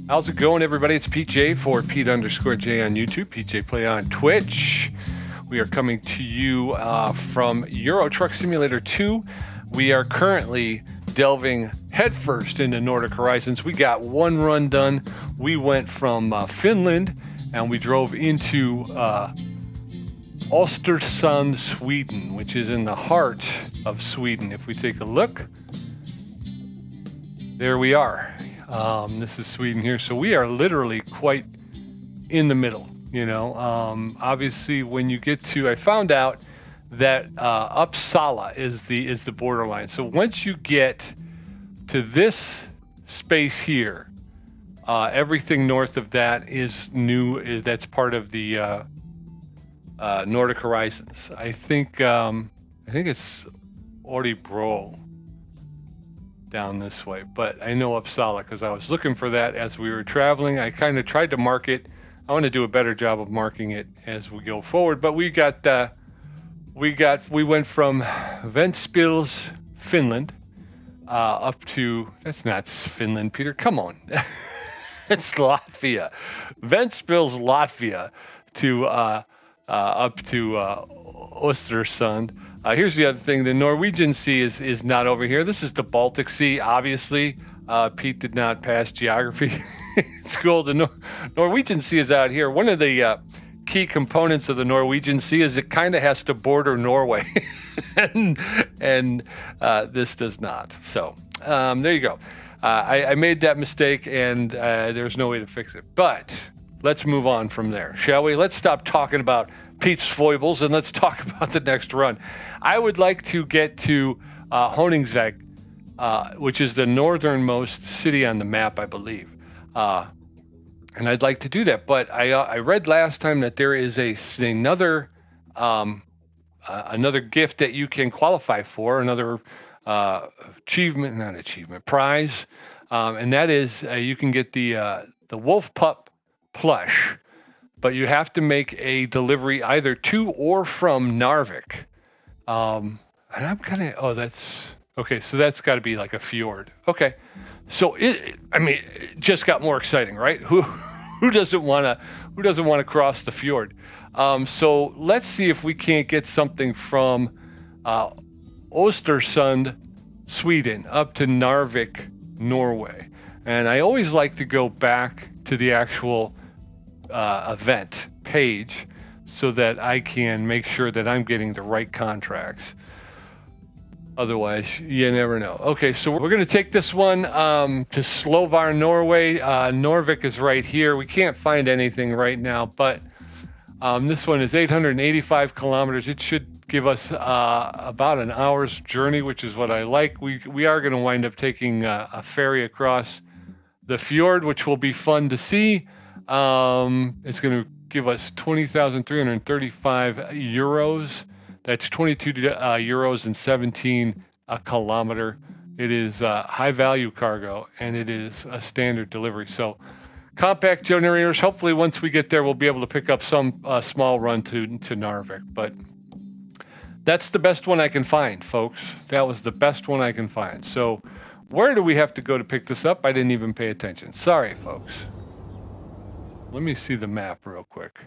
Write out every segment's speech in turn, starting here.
How's it going, everybody? It's Pete J for Pete_J on YouTube, Pete J Play on Twitch. We are coming to you from Euro Truck Simulator 2. We are currently delving headfirst into Nordic horizons. We got one run done. We went from Finland and we drove into Ostersund, Sweden, which is in the heart of Sweden. If we take a look, there we are. This is Sweden here. So we are literally quite in the middle, you know. Obviously, when you get to, I found out that Uppsala is the borderline. So once you get to this space here, everything north of that is new. That's part of the Nordic horizons. I think it's Örebro down this way, but I know Uppsala because I was looking for that as we were traveling. I kind of tried to mark it. I want to do a better job of marking it as we go forward. But we went from Ventspils, Finland, up to, that's not Finland, Peter. Come on, it's Latvia. Ventspils, Latvia, to up to Ostersund. Here's the other thing. The Norwegian Sea is not over here. This is the Baltic Sea. Obviously, Pete did not pass geography school. The Norwegian Sea is out here. One of the key components of the Norwegian Sea is it kind of has to border Norway, and this does not. So there you go. I made that mistake, and there's no way to fix it. But let's move on from there, shall we? Let's stop talking about Pete's foibles and let's talk about the next run. I would like to get to Honingsvik, which is the northernmost city on the map, I believe. And I'd like to do that. But I read last time that there is another gift that you can qualify for, another prize, and that is you can get the Wolf Pup plush. But you have to make a delivery either to or from Narvik. And I'm kind of, that's, okay, so that's got to be like a fjord. Okay, so it just got more exciting, right? Who doesn't want to cross the fjord? So let's see if we can't get something from Ostersund, Sweden, up to Narvik, Norway. And I always like to go back to the actual event page so that I can make sure that I'm getting the right contracts. Otherwise, you never know. Okay, so we're going to take this one to Svolvaer, Norway. Norvik is right here. We can't find anything right now, but this one is 885 kilometers. It should give us about an hour's journey, which is what I like. We are going to wind up taking a ferry across the fjord, which will be fun to see. It's going to give us 20,335 euros. That's 22 euros and 17 a kilometer. It is high value cargo, and it is a standard delivery. So compact generators, hopefully once we get there, we'll be able to pick up some small run to Narvik. But that's the best one I can find, folks. That was the best one I can find. So where do we have to go to pick this up? I didn't even pay attention. Sorry, folks. Let me see the map real quick.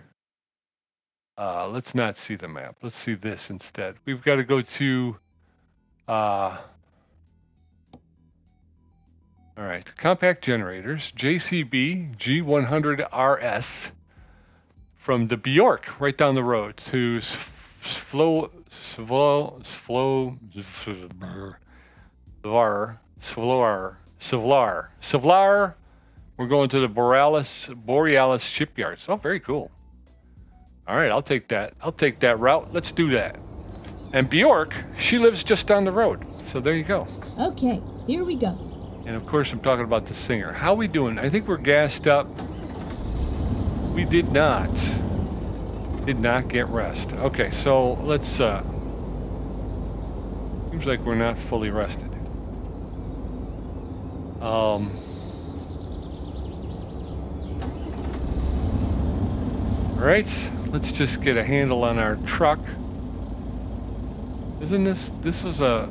Let's not see the map. Let's see this instead. We've got to go to, all right, compact generators, JCB G100RS from the Bjork right down the road to Svolvaer. We're going to the Borealis shipyards. Oh, very cool. All right, I'll take that. I'll take that route. Let's do that. And Bjork, she lives just down the road. So there you go. Okay, here we go. And of course, I'm talking about the singer. How we doing? I think we're gassed up. We did not get rest. Okay, so let's, seems like we're not fully rested. All right, let's just get a handle on our truck. Isn't this was a...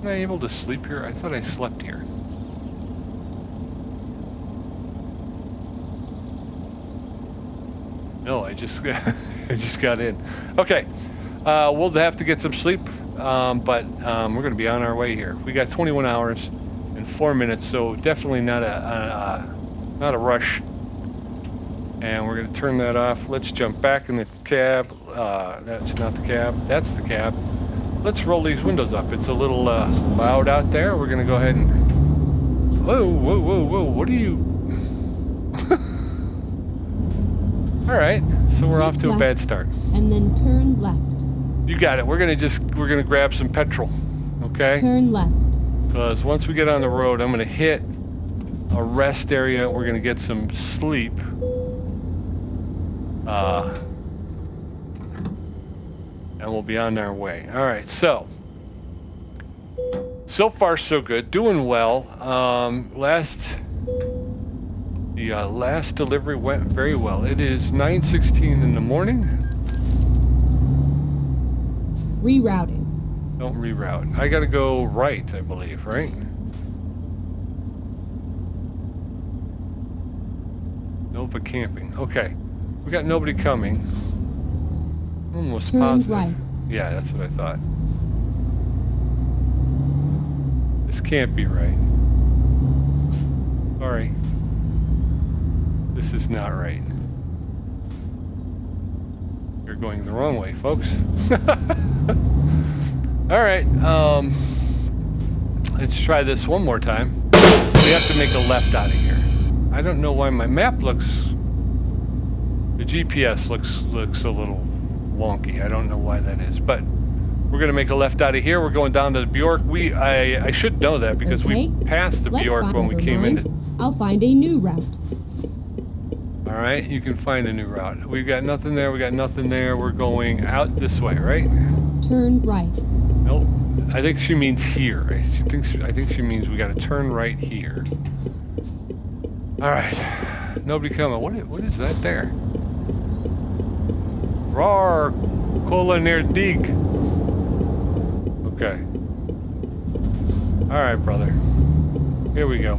Am I able to sleep here? I thought I slept here. No, I just I just got in. Okay, we'll have to get some sleep, but we're going to be on our way here. We got 21 hours and 4 minutes, so definitely not a rush. And we're going to turn that off. Let's jump back in the cab. That's not the cab. That's the cab. Let's roll these windows up. It's a little loud out there. We're going to go ahead and... Whoa, whoa, whoa, whoa. What are you... All right. So we're off to a bad start. And then turn left. You got it. We're going to grab some petrol. Okay? Turn left. Because once we get on the road, I'm going to hit a rest area. We're going to get some sleep. And we'll be on our way. All right, so far so good, doing well. The last delivery went very well. It is 9:16 in the morning. Rerouting. Don't reroute. I gotta go right, I believe, right? Nova camping. Okay, we got nobody coming. Almost positive. Right. Yeah, that's what I thought. This can't be right. Sorry. This is not right. You're going the wrong way, folks. Alright, let's try this one more time. We have to make a left out of here. I don't know why my map looks... The GPS looks a little wonky. I don't know why that is, but we're going to make a left out of here. We're going down to the Bjork. I should know that because we passed the Bjork when we came in. I'll find a new route. All right, you can find a new route. We've got nothing there. We got nothing there. We're going out this way, right? Turn right. Nope. I think she means here. I think she means we got to turn right here. All right. Nobody coming. What is that there? Rar, Nordic. Okay. All right, brother. Here we go.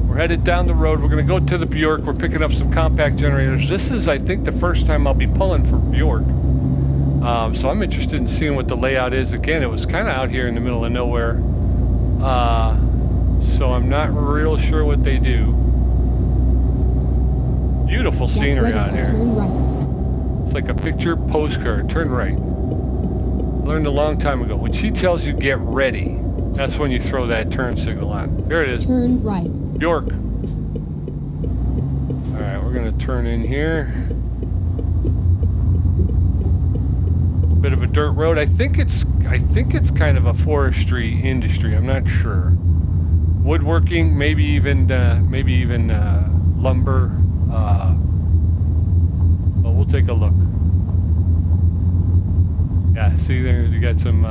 We're headed down the road. We're going to go to the Bjork. We're picking up some compact generators. This is, I think, the first time I'll be pulling for Bjork. So I'm interested in seeing what the layout is. Again, it was kind of out here in the middle of nowhere. So I'm not real sure what they do. Beautiful scenery out here. It's like a picture postcard. Turn right. Learned a long time ago. When she tells you get ready, that's when you throw that turn signal on. There it is. Turn right. Bjork. Alright, we're gonna turn in here. A bit of a dirt road. I think it's kind of a forestry industry. I'm not sure. Woodworking, maybe even lumber. But we'll take a look. Yeah, see there, you got some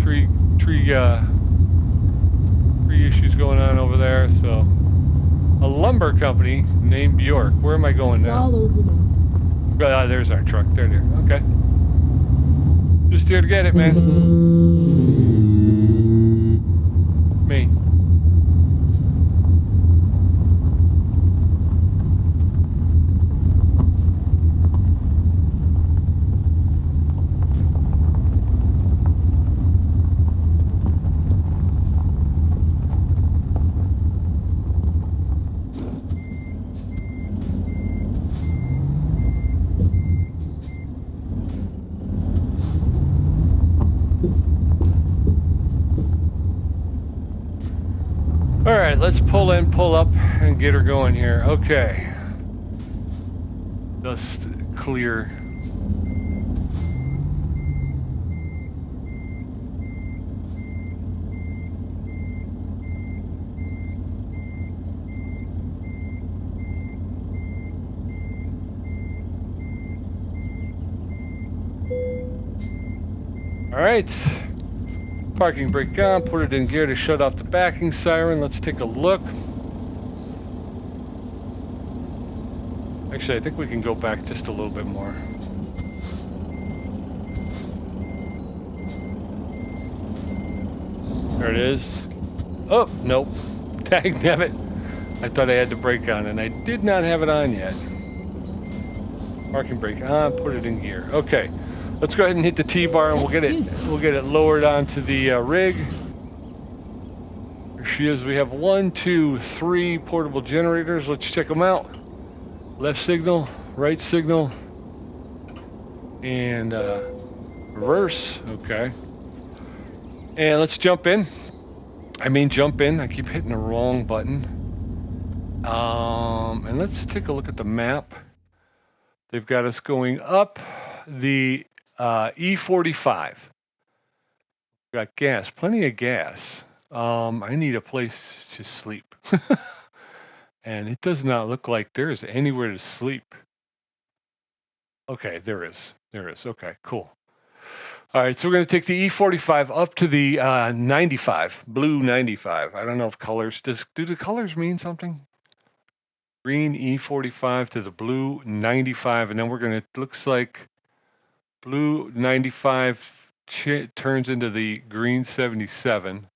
tree issues going on over there. So, a lumber company named Bjork. Where am I going now? All over now. There's our truck. There. Okay. Just here to get it, man. Me. Alright, let's pull in, pull up, and get her going here. Okay. Just clear. Alright. Parking brake on, put it in gear to shut off the backing siren. Let's take a look. Actually, I think we can go back just a little bit more. There it is. Oh, nope. Dang, damn it. I thought I had the brake on, and I did not have it on yet. Parking brake on, put it in gear. Okay, let's go ahead and hit the T-bar, and we'll get it lowered onto the rig. Here she is. We have 1, 2, 3 portable generators. Let's check them out. Left signal, right signal, and reverse. Okay. And let's jump in. Jump in. I keep hitting the wrong button. And let's take a look at the map. They've got us going up the E45. Got gas, plenty of gas. I need a place to sleep. And it does not look like there's anywhere to sleep. Okay, there is. Okay, cool. All right, so we're going to take the E45 up to the 95, blue 95. I don't know if colors, do the colors mean something? Green E45 to the blue 95, and then we're going to, looks like blue 95 turns into the green 77.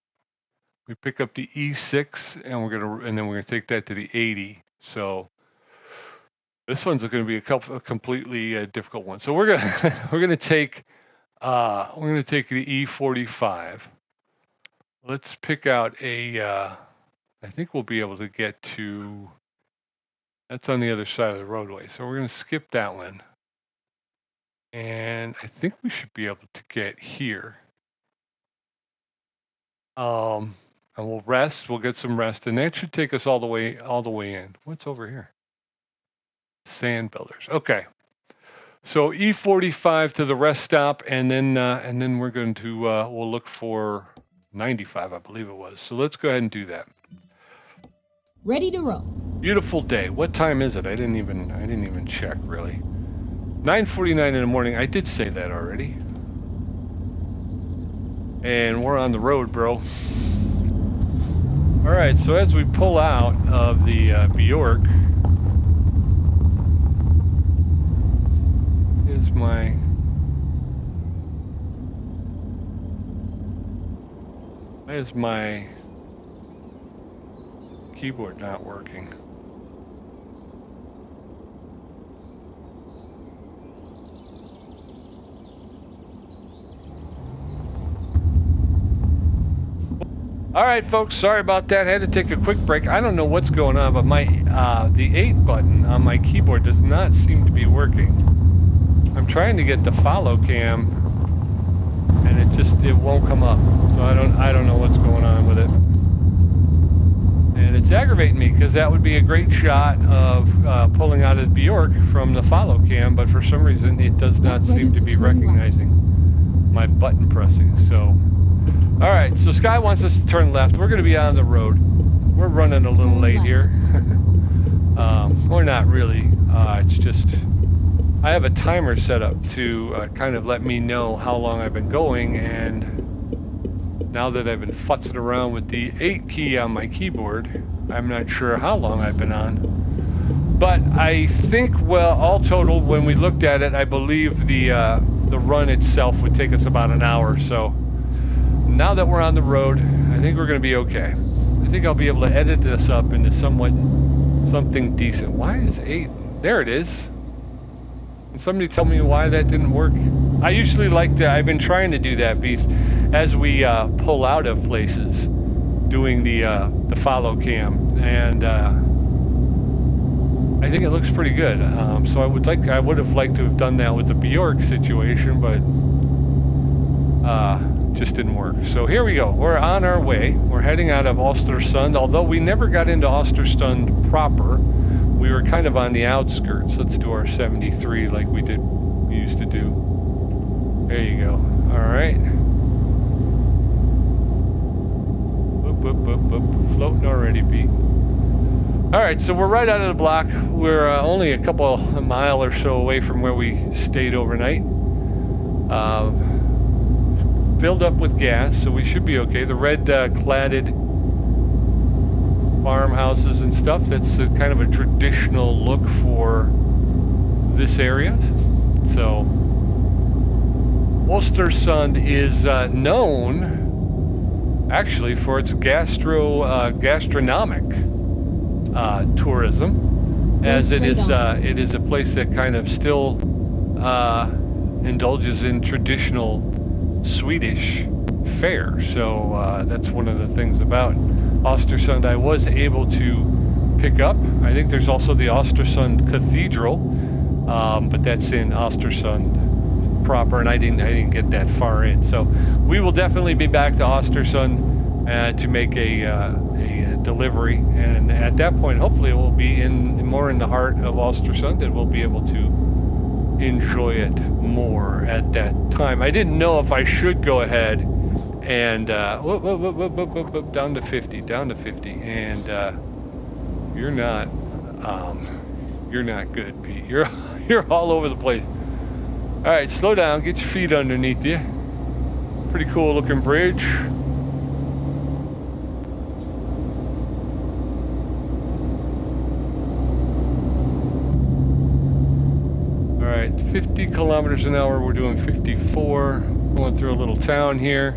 We pick up the E6, and then we're going to take that to the 80. So this one's going to be a completely difficult one. So we're going to take the E45. Let's pick out a, I think we'll be able to get to, that's on the other side of the roadway. So we're going to skip that one. And I think we should be able to get here. And we'll rest, we'll get some rest, and that should take us all the way in. What's over here? Sand builders. Okay. So E45 to the rest stop, and then we're going to we'll look for 95, I believe it was. So let's go ahead and do that. Ready to roll. Beautiful day. What time is it? I didn't even check really. 9:49 in the morning. I did say that already. And we're on the road, bro. All right. So as we pull out of the Bjork, is my why is my keyboard not working? All right, folks, sorry about that. I had to take a quick break. I don't know what's going on, but my the 8 button on my keyboard does not seem to be working. I'm trying to get the follow cam, and it won't come up. So I don't know what's going on with it. And it's aggravating me because that would be a great shot of pulling out of Bjork from the follow cam, but for some reason it does not seem to be recognizing my button pressing. So, all right, so Sky wants us to turn left. We're going to be on the road. We're running a little late here. We're not really. It's just I have a timer set up to kind of let me know how long I've been going, and now that I've been futzing around with the 8 key on my keyboard, I'm not sure how long I've been on. But I think, well, all total, when we looked at it, I believe the run itself would take us about an hour. So now that we're on the road, I think we're going to be okay. I think I'll be able to edit this up into something decent. Why is 8? There it is. Can somebody tell me why that didn't work? I usually like to, I've been trying to do that, Beast, as we pull out of places, doing the follow cam, and I think it looks pretty good. So I would have liked to have done that with the Bjork situation, but just didn't work. So here we go. We're on our way. We're heading out of Ostersund, although we never got into Ostersund proper. We were kind of on the outskirts. Let's do our 73 like we used to do. There you go. All right. Boop, boop, boop, boop. Floating already, B. All right, so we're right out of the block. We're only a mile or so away from where we stayed overnight. Filled up with gas, so we should be okay. The red cladded farmhouses and stuff, that's kind of a traditional look for this area. So Ostersund is known actually for its gastronomic. tourism, as it is straight it is a place that kind of still indulges in traditional Swedish fare. So that's one of the things about Ostersund I was able to pick up. I think there's also the Ostersund Cathedral, but that's in Ostersund proper, and I didn't get that far in. So we will definitely be back to Ostersund to make a delivery, and at that point, hopefully, it will be more in the heart of Ostersund, and we'll be able to enjoy it more at that time. I didn't know if I should go ahead and whoop, down to 50, and you're not good, Pete. You're all over the place. All right, slow down, get your feet underneath you. Pretty cool looking bridge. All right, 50 kilometers an hour. We're doing 54. Going through a little town here.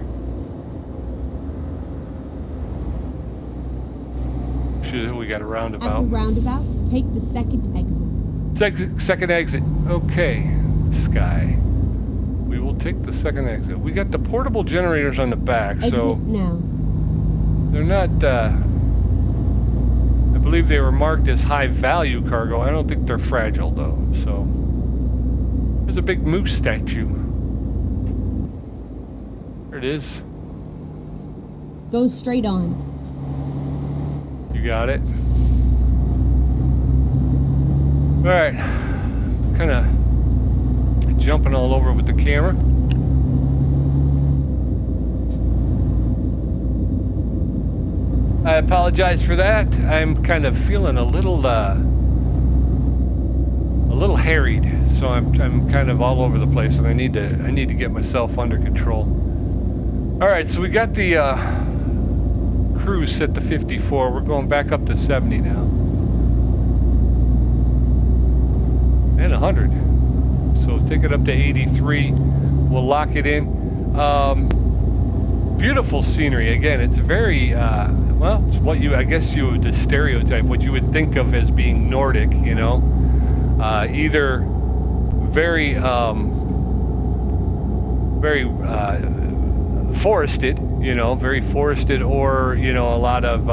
We got a roundabout. At the roundabout, take the second exit. Second exit. Okay, Sky. We will take the second exit. We got the portable generators on the back, Exit so now. they're not. I believe they were marked as high value cargo. I don't think they're fragile though. So there's a big moose statue. There it is. Go straight on. You got it. All right, kind of jumping all over with the camera. I apologize for that. I'm kind of feeling a little harried, so I'm kind of all over the place, and I need to get myself under control. All right, so we got the cruise set to 54. We're going back up to 70 now. And 100. So take it up to 83. We'll lock it in. Beautiful scenery. Again, it's very, well, it's what I guess you would stereotype, what you would think of as being Nordic, you know. Either very, very forested, you know, very forested, or, you know, a lot of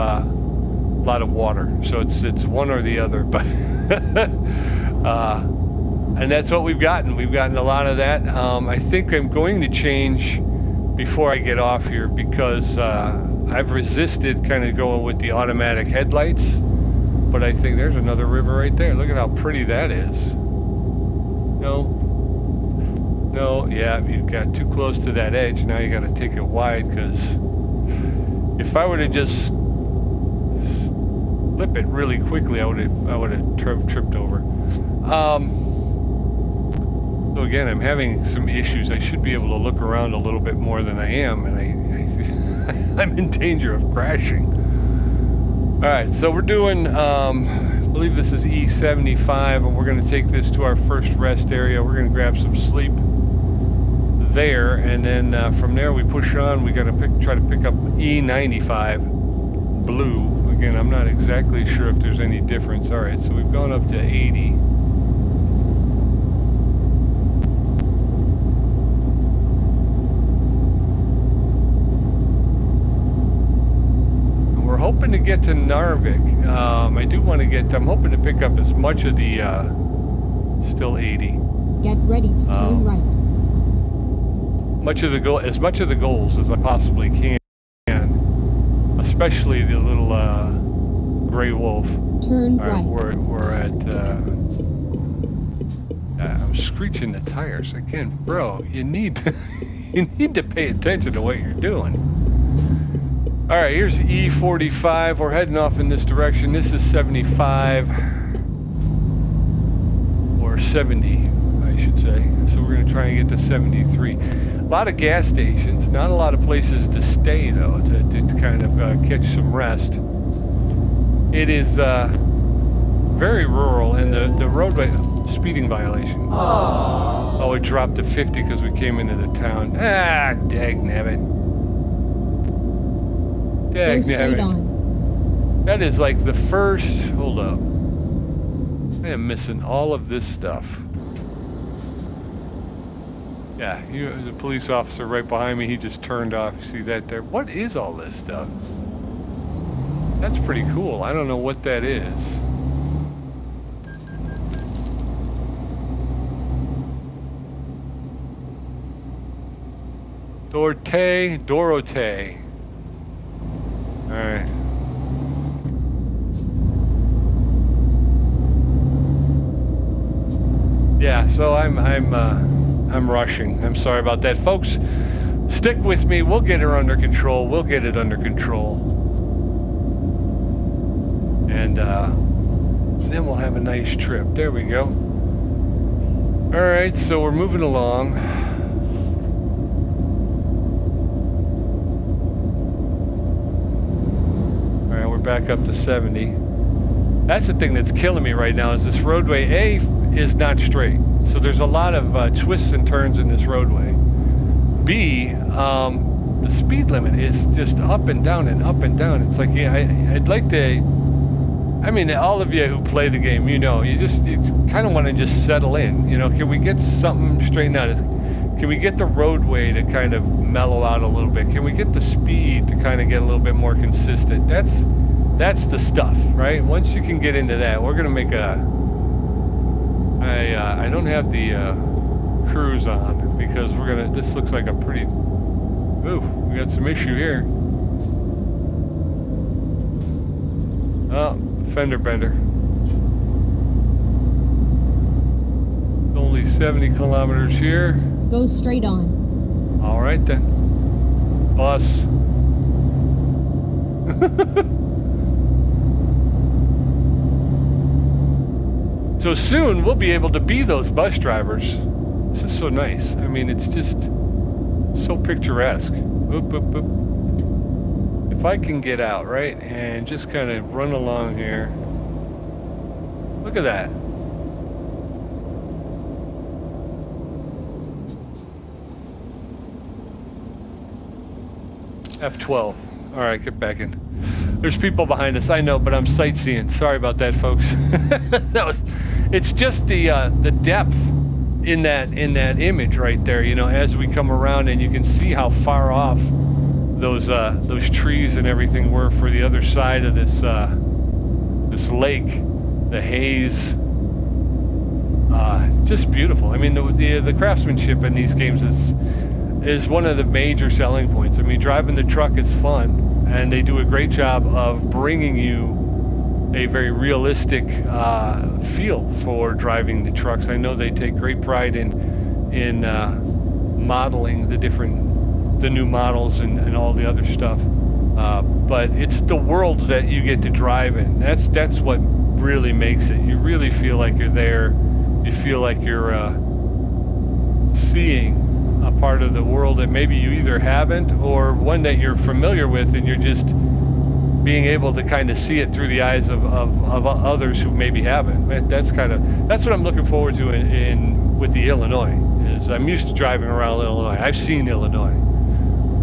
water. So it's one or the other, but and that's what we've gotten. We've gotten a lot of that. I think I'm going to change before I get off here, because I've resisted kind of going with the automatic headlights, but I think there's another river right there. Look at how pretty that is. No, yeah, you got too close to that edge. Now you got to take it wide, because if I were to just flip it really quickly, I would have tripped over. So again, I'm having some issues. I should be able to look around a little bit more than I am, and I'm in danger of crashing. All right, so we're doing, I believe this is E75, and we're going to take this to our first rest area. We're going to grab some sleep there, and then from there we push on. We got to try to pick up E95 blue. Again, I'm not exactly sure if there's any difference. All right, so we've gone up to 80. Hoping to get to Narvik. I do want to get. I'm hoping to pick up as much of the. Still 80. Get ready to turn right. As much of the goals as I possibly can, especially the little gray wolf. Turn right. We're at. I'm screeching the tires again, bro. You need to pay attention to what you're doing. All right, here's E45. We're heading off in this direction. This is 75, or 70, I should say. So we're going to try and get to 73. A lot of gas stations, not a lot of places to stay, though, to kind of catch some rest. It is very rural, and the roadway, speeding violation. Oh, it dropped to 50 because we came into the town. Ah, dagnabbit. That is like the first, hold up. I am missing all of this stuff. Yeah, the police officer right behind me, he just turned off. You see that there? What is all this stuff? That's pretty cool. I don't know what that is. Dorothée. All right. Yeah, so I'm rushing. I'm sorry about that, folks. Stick with me. We'll get her under control. We'll get it under control, and then we'll have a nice trip. There we go. All right, so we're moving along. All right, we're back up to 70. That's the thing that's killing me right now is this roadway, A, is not straight. So there's a lot of twists and turns in this roadway. B, the speed limit is just up and down and up and down. It's like, yeah, I'd like to, I mean, all of you who play the game, you know, you kind of want to just settle in. You know, can we get something straightened out? Can we get the roadway to kind of mellow out a little bit? Can we get the speed to kind of get a little bit more consistent? That's the stuff, right? Once you can get into that, we're gonna make a. I don't have the cruise on because we're gonna. This looks like a pretty. Ooh, we got some issue here. Oh, fender bender. Only 70 kilometers here. Go straight on. All right then. Bus. So soon we'll be able to be those bus drivers. This is so nice. I mean, it's just so picturesque. Oop, oop, oop. If I can get out, right, and just kind of run along here. Look at that. F12. All right, get back in. There's people behind us, I know, but I'm sightseeing. Sorry about that, folks. It's just the depth in that image right there. You know, as we come around, and you can see how far off those trees and everything were for the other side of this this lake, the haze. Just beautiful. I mean, the craftsmanship in these games is one of the major selling points. I mean, driving the truck is fun, and they do a great job of bringing you a very realistic feel for driving the trucks. I know they take great pride in modeling the new models and all the other stuff. But it's the world that you get to drive in. That's what really makes it. You really feel like you're there. You feel like you're seeing a part of the world that maybe you either haven't, or one that you're familiar with, and you're just being able to kind of see it through the eyes of others who maybe haven't. That's what I'm looking forward to with the Illinois. Is I'm used to driving around Illinois. I've seen Illinois,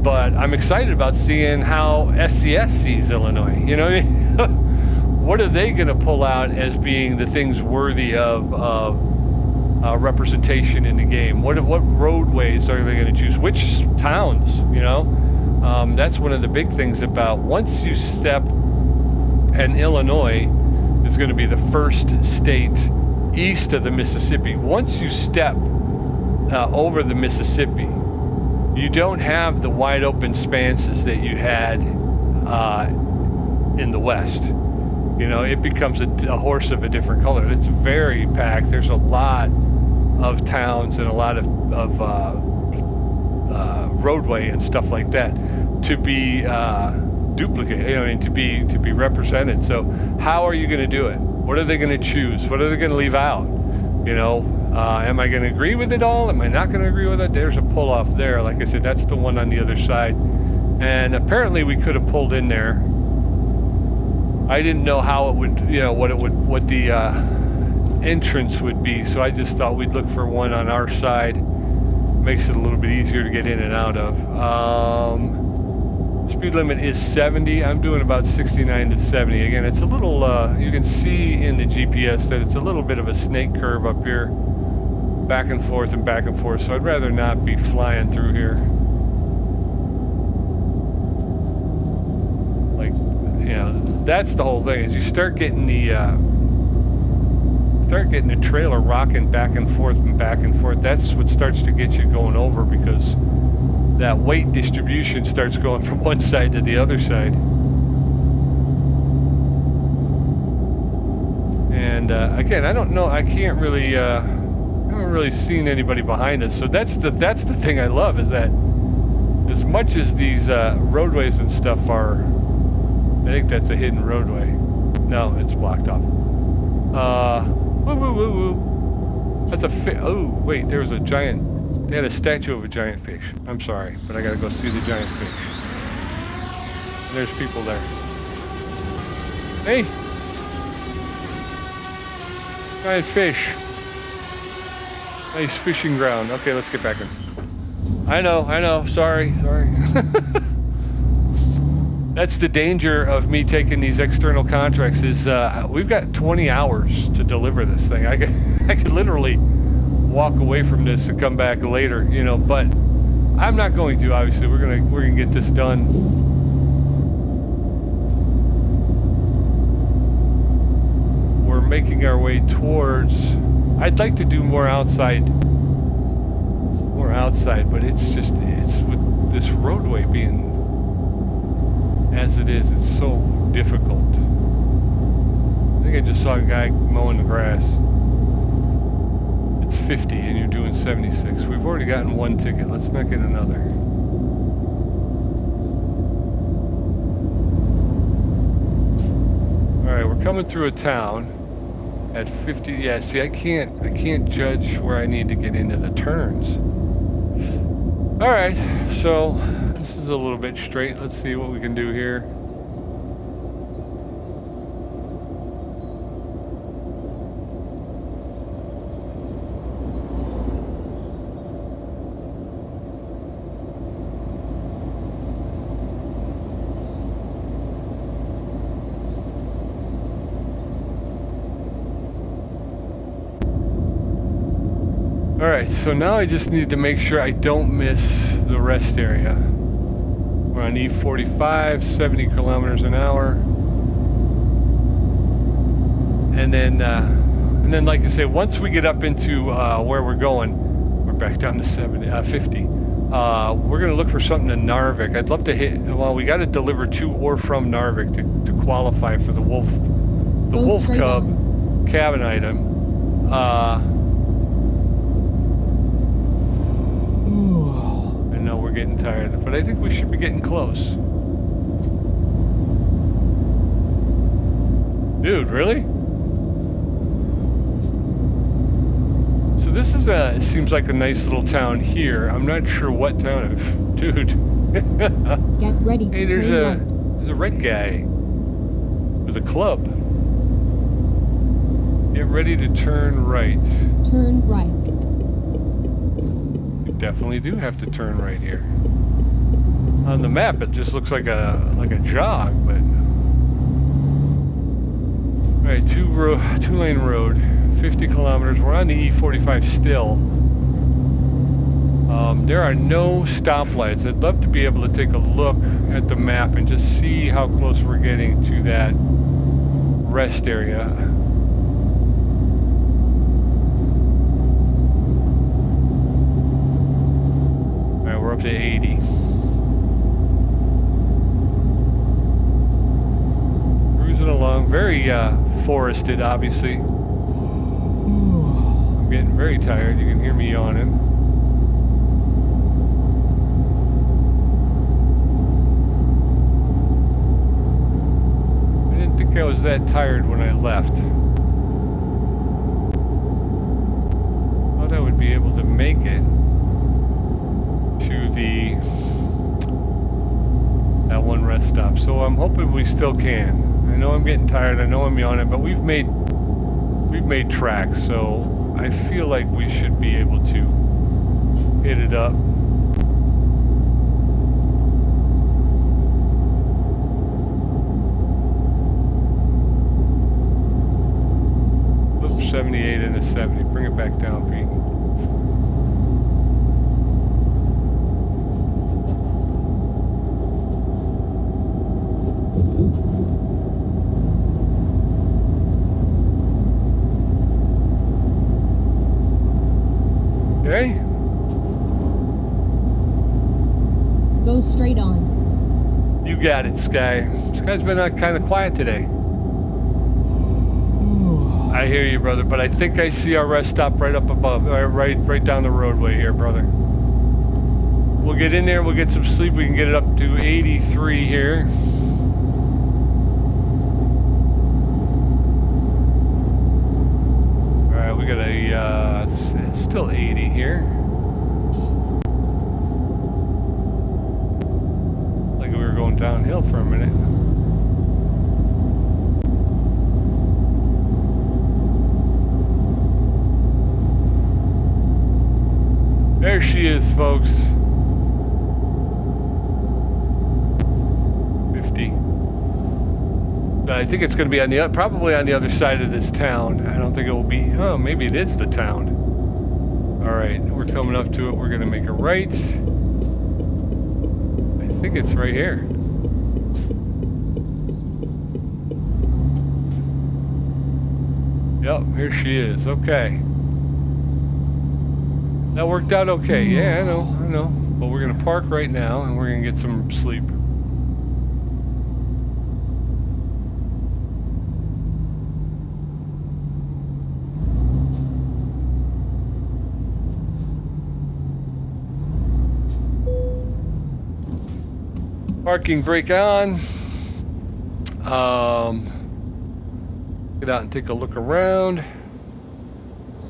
but I'm excited about seeing how SCS sees Illinois. You know what I mean? What are they going to pull out as being the things worthy of representation in the game? What roadways are they going to choose? Which towns? You know, that's one of the big things about once you step, and Illinois is going to be the first state east of the Mississippi. Once you step over the Mississippi, you don't have the wide open spanses that you had in the West. You know, it becomes a horse of a different color. It's very packed. There's a lot of towns and a lot of roadway and stuff like that to be duplicated. You know, I mean, to be represented. So how are you going to do it? What are they going to choose? What are they going to leave out? You know, am I going to agree with it all? Am I not going to agree with it? There's a pull off there. Like I said, that's the one on the other side. And apparently we could have pulled in there. I didn't know how it would, you know, what the entrance would be. So I just thought we'd look for one on our side. Makes it a little bit easier to get in and out of. Speed limit is 70. I'm doing about 69 to 70. Again, it's a little, you can see in the GPS that it's a little bit of a snake curve up here. Back and forth and back and forth. So I'd rather not be flying through here. Like, you know, that's the whole thing, is you start getting the trailer rocking back and forth and back and forth. That's what starts to get you going over, because that weight distribution starts going from one side to the other side. And again, I don't know, I can't really, I haven't really seen anybody behind us. So that's the thing I love, is that as much as these roadways and stuff are, I think that's a hidden roadway. No, it's blocked off. Woo woo woo woo. That's a fish. Oh, wait, there was a giant. They had a statue of a giant fish. I'm sorry, but I gotta go see the giant fish. And there's people there. Hey! Giant fish. Nice fishing ground. Okay, let's get back in. I know. Sorry. That's the danger of me taking these external contracts, is we've got 20 hours to deliver this thing. I could literally walk away from this and come back later, you know, but I'm not going to. Obviously, we're gonna get this done. We're making our way towards. I'd like to do more outside, but it's with this roadway being as it is, it's so difficult. I think I just saw a guy mowing the grass. It's 50 and you're doing 76. We've already gotten one ticket. Let's not get another. Alright, we're coming through a town at 50. Yeah, see, I can't judge where I need to get into the turns. Alright, so this is a little bit straight. Let's see what we can do here. Alright, so now I just need to make sure I don't miss the rest area. We're on E45, 70 kilometers an hour. And then like I say, once we get up into where we're going, we're back down to 50. We're going to look for something in Narvik. I'd love to hit, well, we got to deliver to or from Narvik to qualify for the Wolf Cub cabin item. I know we're getting tired, but I think we should be getting close. Dude, really? So this is it seems like a nice little town here. I'm not sure what town of, dude. Get ready. Hey, there's a red guy with a club. Get ready to turn right. Turn right. Definitely do have to turn right here. On the map, it just looks like a jog, but all right, two-lane road, 50 kilometers. We're on the E45 still. There are no stoplights. I'd love to be able to take a look at the map and just see how close we're getting to that rest area. Up to 80. Cruising along, very forested, obviously. I'm getting very tired. You can hear me yawning. I didn't think I was that tired when I left. Thought I would be able to make it to that one rest stop, so I'm hoping we still can. I know I'm getting tired, I know I'm yawning, but we've made tracks, so I feel like we should be able to hit it up. 78 and a 70. Bring it back down, Pete. Okay. Go straight on. You got it, Sky. Sky's been kind of quiet today. I hear you, brother, but I think I see our rest stop right up above, right down the roadway here, brother. We'll get in there, we'll get some sleep, we can get it up to 83 here. Alright, we got a, it's still 80 here. Like we were going downhill for a minute. There she is, folks. 50. I think it's going to be on the probably on the other side of this town. I don't think it will be. Oh, maybe it is the town. All right, we're coming up to it. We're going to make a right. I think it's right here. Yep, here she is. Okay. That worked out okay. Yeah, I know. But we're gonna park right now and we're gonna get some sleep. Parking brake on. Get out and take a look around.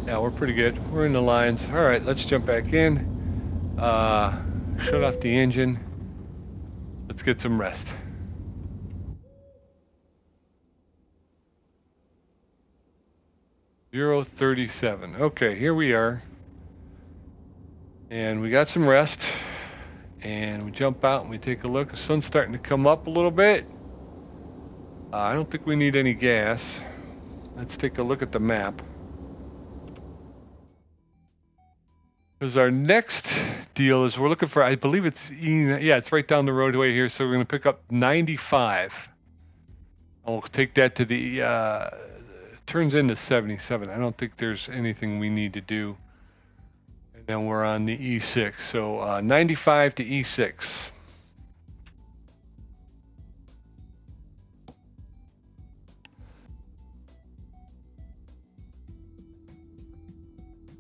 Yeah, we're pretty good. We're in the lines. All right, let's jump back in. Shut off the engine. Let's get some rest. .037. Okay, here we are. And we got some rest. And we jump out and we take a look. The sun's starting to come up a little bit. I don't think we need any gas. Let's take a look at the map. Because our next deal is we're looking for, I believe it's, yeah, it's right down the roadway here. So we're going to pick up 95. And we'll take that to the, turns into 77. I don't think there's anything we need to do. And then we're on the E6. So 95 to E6.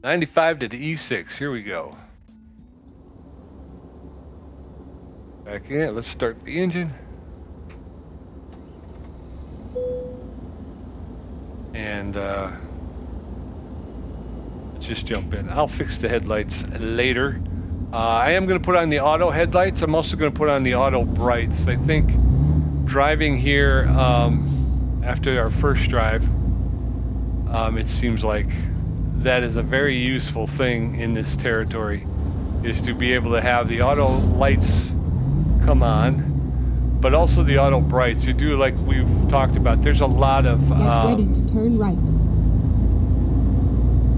.95 to the E6. Here we go. Back in. Let's start the engine. And let's just jump in. I'll fix the headlights later. I am going to put on the auto headlights. I'm also going to put on the auto brights. I think driving here after our first drive, it seems like that is a very useful thing in this territory, is to be able to have the auto lights come on, but also the auto brights. You do, like we've talked about, there's a lot of Get ready to turn right.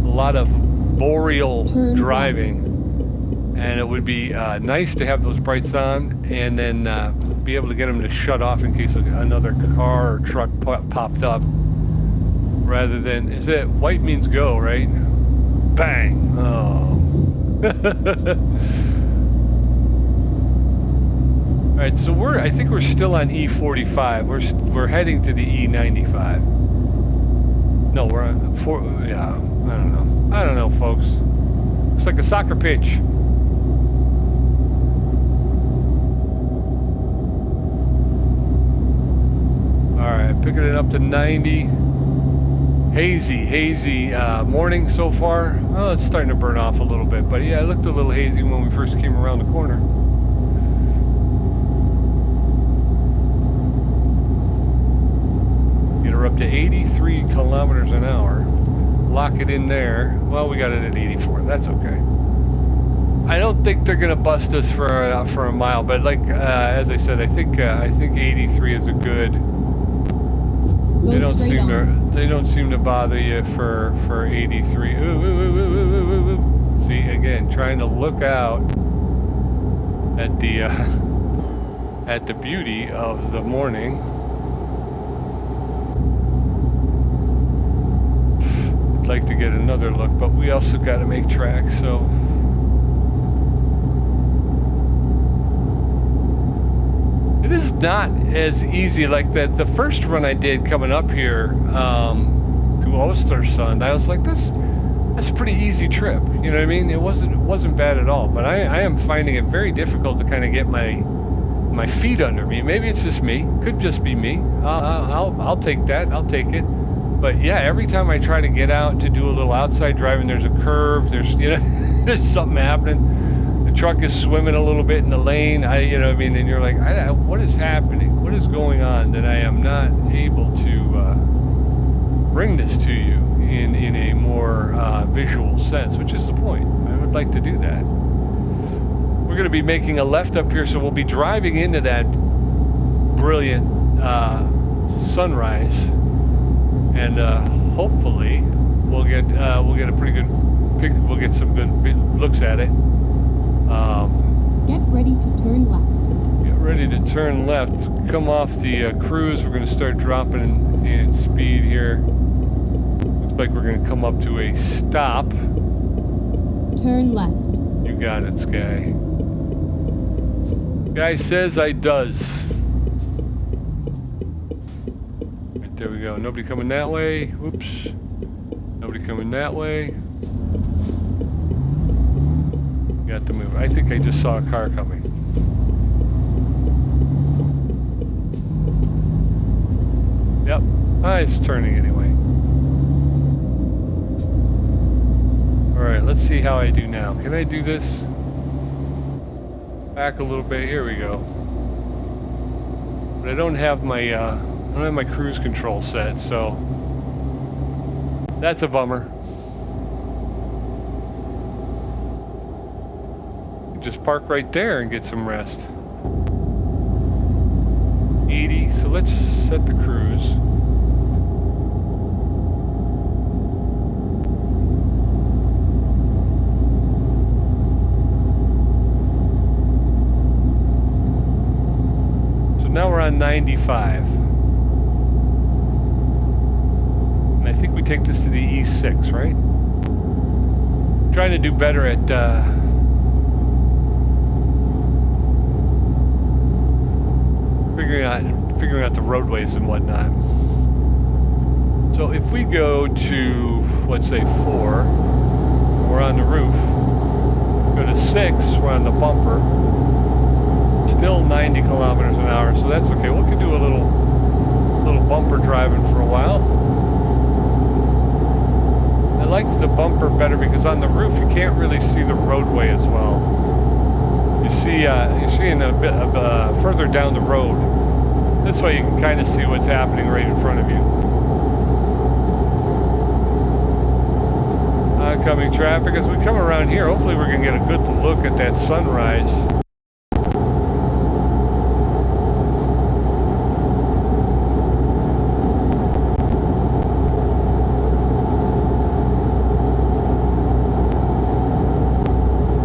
A lot of boreal Turn driving, right. And it would be nice to have those brights on and then be able to get them to shut off in case another car or truck popped up. Rather than, is it white means go, right? Bang! Oh. All right, so I think we're still on E45. We're heading to the E95. No, we're on yeah. I don't know, folks. Looks like a soccer pitch. All right, picking it up to 90. Hazy morning so far. Oh, it's starting to burn off a little bit, but yeah, it looked a little hazy when we first came around the corner. Get her up to 83 kilometers an hour. Lock it in there. Well, we got it at 84. That's okay. I don't think they're gonna bust us for a mile, but like as I said, I think 83 is a good. They don't seem to. They don't seem to bother you for 83. Ooh, ooh, ooh, ooh, ooh, ooh, ooh. See, again, trying to look out at the beauty of the morning. I'd like to get another look, but we also got to make tracks, so. It is not as easy like that. The first run I did coming up here to Ostersund, I was like, that's a pretty easy trip. You know what I mean? It wasn't bad at all. But I am finding it very difficult to kind of get my feet under me. Maybe it's just me. Could just be me. I'll take that. I'll take it. But yeah, every time I try to get out to do a little outside driving, there's a curve. There's there's something happening. The truck is swimming a little bit in the lane. You know what I mean? And you're like, what is happening? What is going on that I am not able to bring this to you in a more visual sense, which is the point. I would like to do that. We're going to be making a left up here, so we'll be driving into that brilliant sunrise, and hopefully we'll get a pretty good pic. We'll get some good looks at it. Get ready to turn left. Get ready to turn left. Come off the cruise. We're going to start dropping in speed here. Looks like we're going to come up to a stop. Turn left. You got it, Sky. Guy says I does. Right, there we go. Nobody coming that way. Whoops. Nobody coming that way. Got to move. I think I just saw a car coming. Yep. It's turning anyway. Alright, let's see how I do now. Can I do this? Back a little bit. Here we go. But I don't have my cruise control set, so that's a bummer. Just park right there and get some rest. 80, so let's set the cruise. So now we're on 95. And I think we take this to the E6, right? Trying to do better at figuring out the roadways and whatnot. So if we go to, let's say 4, we're on the roof. Go to 6, we're on the bumper. Still 90 kilometers an hour, so that's okay. We could do a little bumper driving for a while. I like the bumper better because on the roof you can't really see the roadway as well. You're seeing a bit further down the road. This way you can kind of see what's happening right in front of you. Oncoming traffic. As we come around here, hopefully we're going to get a good look at that sunrise.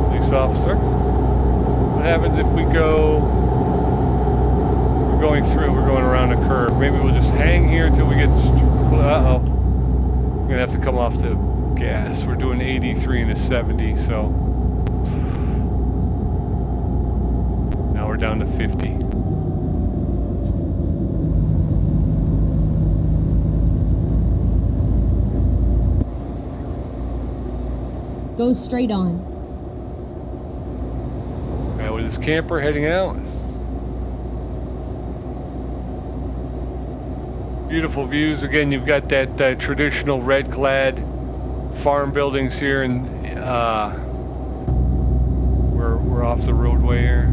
Police officer. What happens if we go... We're going around a curve. Maybe we'll just hang here until we get... Uh-oh. We're going to have to come off the gas. We're doing 83 and a 70, so... Now we're down to 50. Go straight on. Alright, with this camper heading out. Beautiful views. Again, you've got that traditional red-clad farm buildings here, and we're off the roadway here.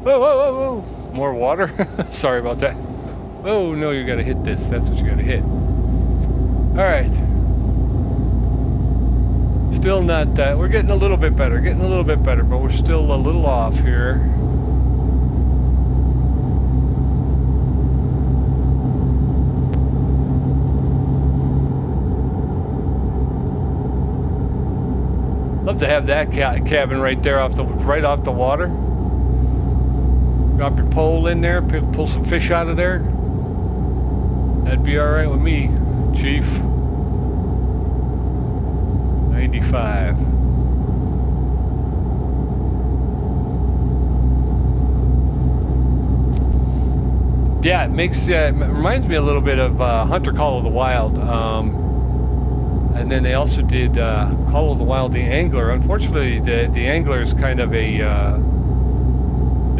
Whoa, whoa, whoa, whoa. More water? Sorry about that. Oh, no, you gotta hit this. That's what you gotta hit. Alright. Still not that. We're getting a little bit better. But we're still a little off here. Love to have that cabin right there right off the water. Drop your pole in there, pull some fish out of there. That'd be all right with me, Chief. 95. Yeah, it reminds me a little bit of Hunter Call of the Wild. And then they also did Call of the Wild, the Angler. Unfortunately, the Angler is kind of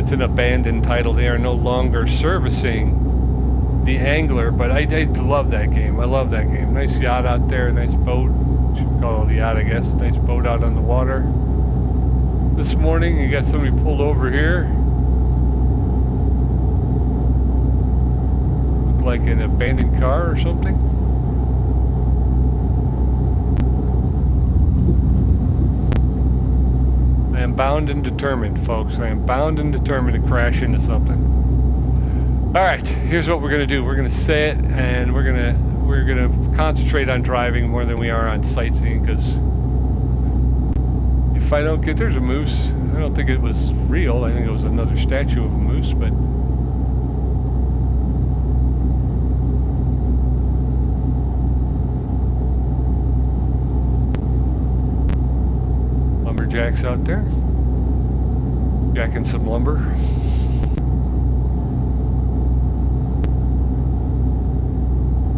it's an abandoned title. They are no longer servicing the Angler, but I love that game. I love that game. Nice yacht out there, nice boat. Should call it a yacht, I guess. Nice boat out on the water. This morning, you got somebody pulled over here. Looked like an abandoned car or something. I am bound and determined, folks. I am bound and determined to crash into something. All right, here's what we're gonna do. We're gonna say it, and we're gonna concentrate on driving more than we are on sightseeing. Because if I don't get, there's a moose. I don't think it was real. I think it was another statue of a moose, but. Lumberjacks out there, jacking some lumber.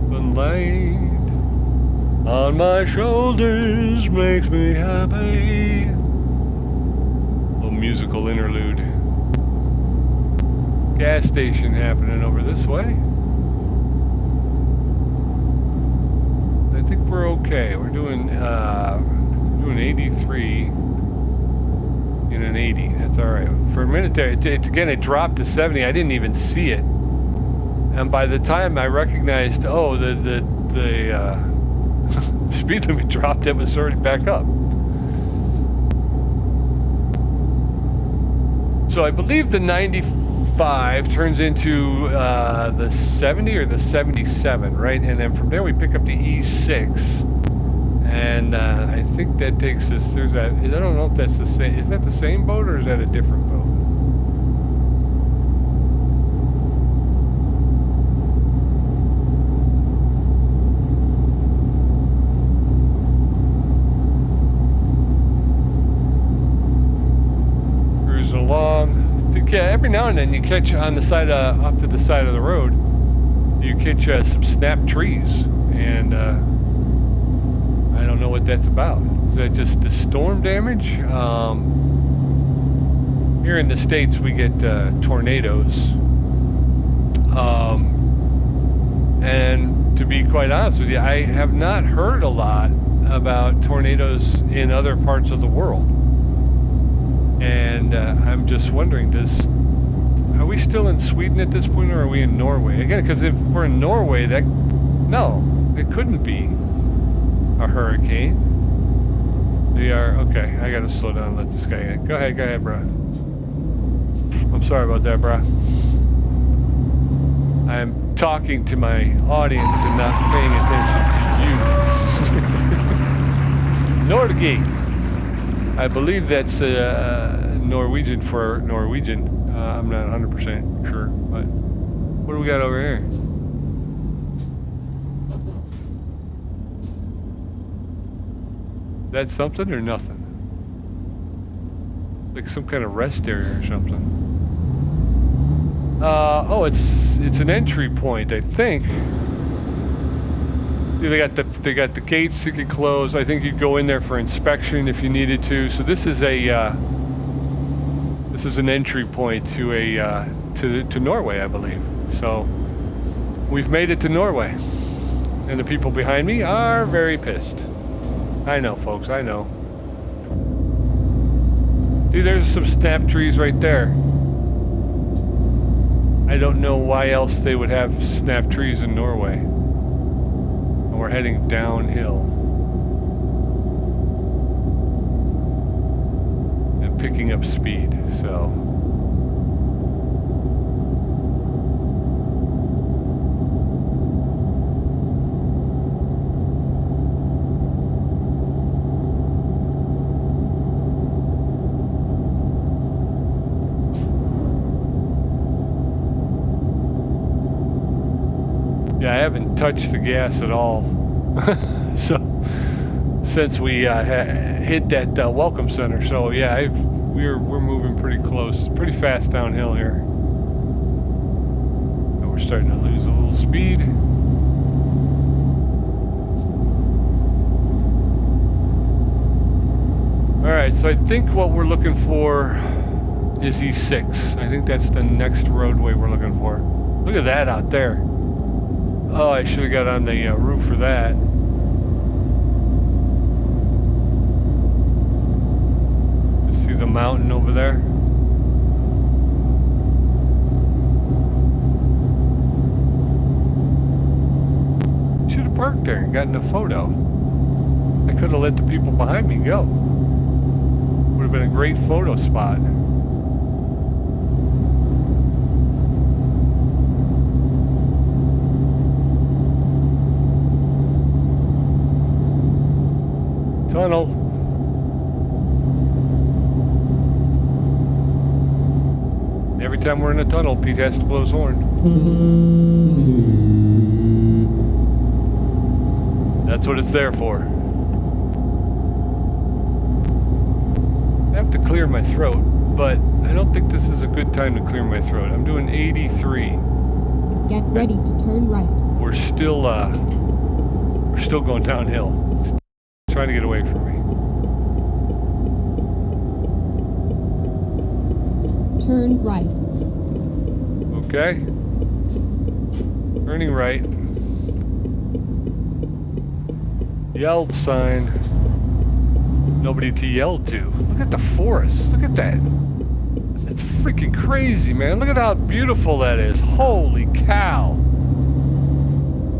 Sunlight on my shoulders makes me happy. Little musical interlude. Gas station happening over this way. I think we're okay. We're doing 83 in an 80. That's all right. For a minute there, it dropped to 70. I didn't even see it, and by the time I recognized, oh, the speed limit dropped, it was already back up. So I believe the 95 turns into the 70 or the 77, right? And then from there we pick up the E6. And I think that takes us, there's that, I don't know if that's the same, is that the same boat or is that a different boat? Cruising along. I think, yeah, every now and then you catch on the side, off to the side of the road, you catch some snapped trees, and I don't know what that's about. Is that just the storm damage? Here in the States we get tornadoes. And to be quite honest with you, I have not heard a lot about tornadoes in other parts of the world. And I'm just wondering, are we still in Sweden at this point, or are we in Norway? Again, because if we're in Norway, no, it couldn't be a hurricane. We are, okay, I gotta slow down and let this guy in. Go ahead, bro. I'm sorry about that, bro. I'm talking to my audience and not paying attention to you. Nordic. I believe that's Norwegian for Norwegian. I'm not 100% sure, but what do we got over here? That something or nothing? Like some kind of rest area or something. Oh, it's an entry point, I think. They got the gates you could close. I think you'd go in there for inspection if you needed to. So this is an entry point to Norway, I believe. So we've made it to Norway, and the people behind me are very pissed. I know, folks, I know. See, there's some snap trees right there. I don't know why else they would have snap trees in Norway. And we're heading downhill. And picking up speed, so. Yeah, I haven't touched the gas at all. So since we hit that welcome center, so yeah, we're moving pretty close, pretty fast downhill here. And we're starting to lose a little speed. All right, so I think what we're looking for is E6. I think that's the next roadway we're looking for. Look at that out there. Oh, I should have got on the roof for that. See the mountain over there? Should have parked there and gotten a photo. I could have let the people behind me go. Would have been a great photo spot. Tunnel. Every time we're in a tunnel, Pete has to blow his horn. That's what it's there for. I have to clear my throat, but I don't think this is a good time to clear my throat. I'm doing 83. Get ready to turn right. We're still going downhill. It's trying to get away from me. Turn right. Okay. Turning right. Yelled sign. Nobody to yell to. Look at the forest. Look at that. It's freaking crazy, man. Look at how beautiful that is. Holy cow.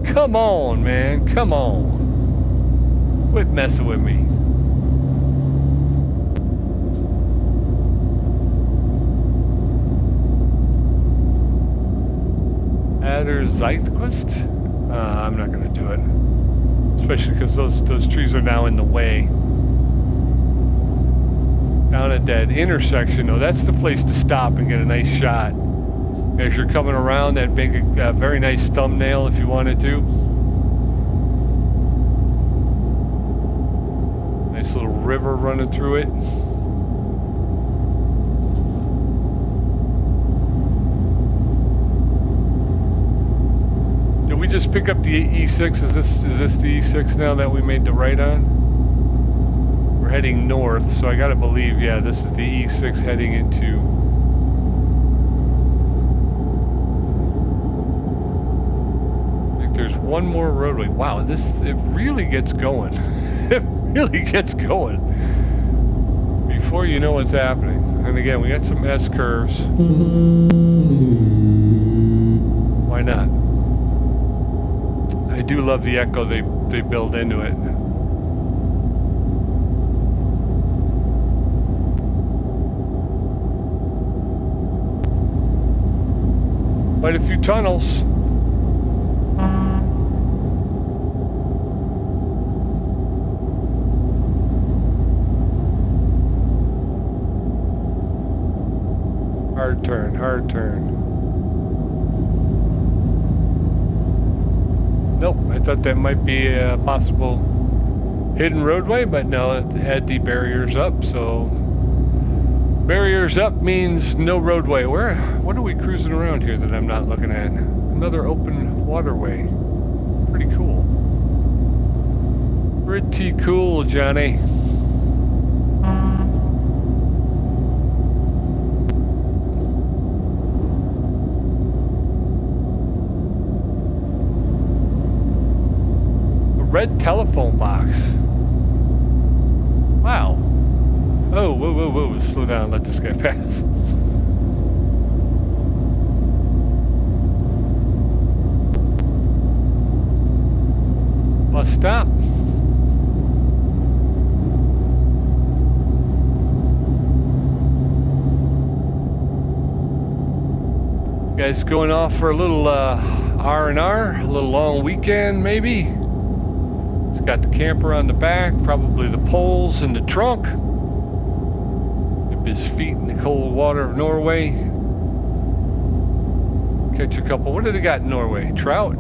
Come on, man. Come on. Quit messing with me. Adder Zeitquist? I'm not going to do it. Especially because those trees are now in the way. Down at that intersection, though, that's the place to stop and get a nice shot. As you're coming around, that'd make a very nice thumbnail if you wanted to. Nice little river running through it. Did we just pick up the E6? Is this the E6 now that we made the right on? We're heading north, so I gotta believe, yeah, this is the E6 heading into. I think there's one more roadway. Wow, it really gets going. It really gets going. Before you know what's happening. And again, we got some S curves. Why not? I do love the echo they build into it. Quite a few tunnels. Hard turn, hard turn. Nope, I thought that might be a possible hidden roadway, but no, it had the barriers up, so barriers up means no roadway. What are we cruising around here that I'm not looking at? Another open waterway. Pretty cool. Pretty cool, Johnny. Red telephone box. Wow. Oh, whoa, whoa, whoa. Slow down. Let this guy pass. Guys going off for a little R&R, a little long weekend maybe. It's got the camper on the back, probably the poles in the trunk. Dip his feet in the cold water of Norway. Catch a couple. What do they got in Norway? Trout?